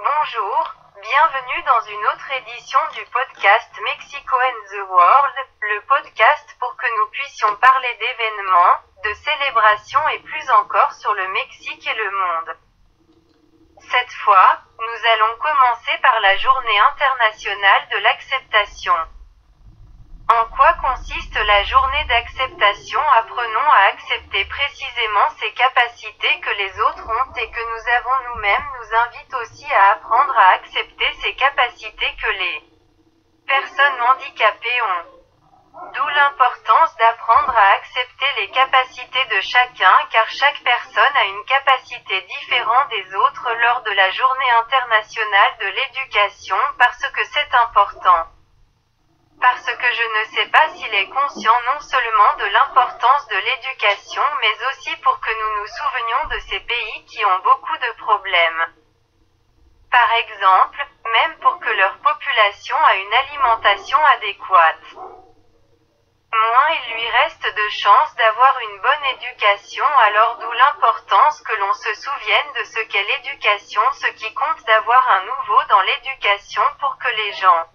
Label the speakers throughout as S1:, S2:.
S1: Bonjour, bienvenue dans une autre édition du podcast Mexico and the World, le podcast pour que nous puissions parler d'événements, de célébrations et plus encore sur le Mexique et le monde. Cette fois, nous allons commencer par la Journée internationale de l'acceptation. En quoi consiste la journée d'acceptation? Apprenons à accepter précisément ces capacités que les autres ont et que nous avons nous-mêmes. Nous invite aussi à apprendre à accepter ces capacités que les personnes handicapées ont. D'où l'importance d'apprendre à accepter les capacités de chacun car chaque personne a une capacité différente des autres lors de la Journée internationale de l'éducation parce que c'est important. Parce que je ne sais pas s'il est conscient non seulement de l'importance de l'éducation mais aussi pour que nous nous souvenions de ces pays qui ont beaucoup de problèmes. Par exemple, même pour que leur population a une alimentation adéquate. Moins il lui reste de chances d'avoir une bonne éducation, alors d'où l'importance que l'on se souvienne de ce qu'est l'éducation, ce qui compte d'avoir un nouveau dans l'éducation pour que les gens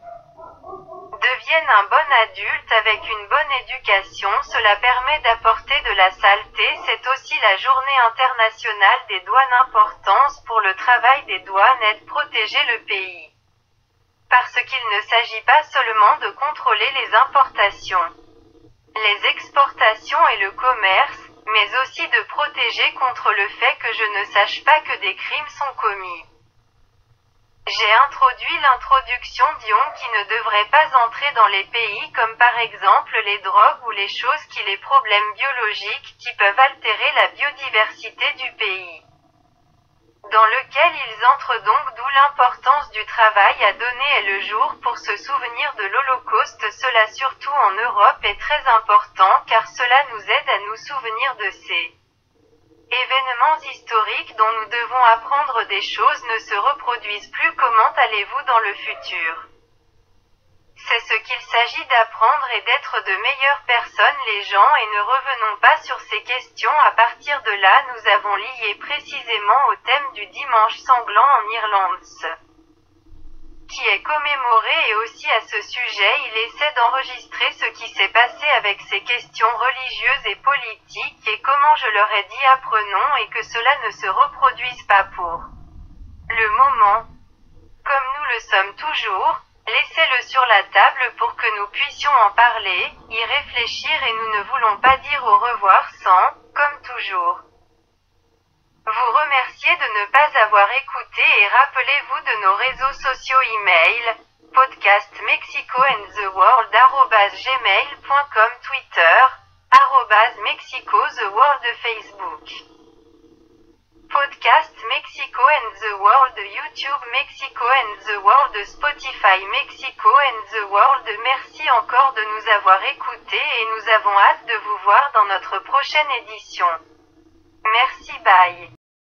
S1: deviennent un bon adulte avec une bonne éducation. Cela permet d'apporter de la saleté. C'est aussi la journée internationale des douanes. Importance pour le travail des douanes est de protéger le pays. Parce qu'il ne s'agit pas seulement de contrôler les importations, les exportations et le commerce, mais aussi de protéger contre le fait que je ne sache pas que des crimes sont commis. J'ai introduit l'introduction d'ions qui ne devraient pas entrer dans les pays comme par exemple les drogues ou les choses qui les problèmes biologiques qui peuvent altérer la biodiversité du pays dans lequel ils entrent, donc d'où l'importance du travail à donner le jour pour se souvenir de l'Holocauste. Cela surtout en Europe est très important car cela nous aide à nous souvenir de ces événements historiques dont nous devons apprendre des choses ne se reproduisent plus. Comment allez-vous dans le futur? C'est ce qu'il s'agit d'apprendre et d'être de meilleures personnes les gens et ne revenons pas sur ces questions. À partir de là nous avons lié précisément au thème du dimanche sanglant en Irlande qui est commémoré et aussi à ce sujet il essaie d'enregistrer ce qui s'est passé avec ces questions religieuses et politiques et comment je leur ai dit apprenons et que cela ne se reproduise pas pour le moment. Comme nous le sommes toujours, laissez-le sur la table pour que nous puissions en parler, y réfléchir et nous ne voulons pas dire au revoir sans, comme toujours, vous remercier de ne pas avoir écouté et rappelez-vous de nos réseaux sociaux email, podcast Mexico and the World @gmail.com, Twitter, @Mexico the World, Facebook, podcast Mexico and the World, YouTube Mexico and the World, Spotify Mexico and the World. Merci encore de nous avoir écoutés et nous avons hâte de vous voir dans notre prochaine édition. Merci, bye.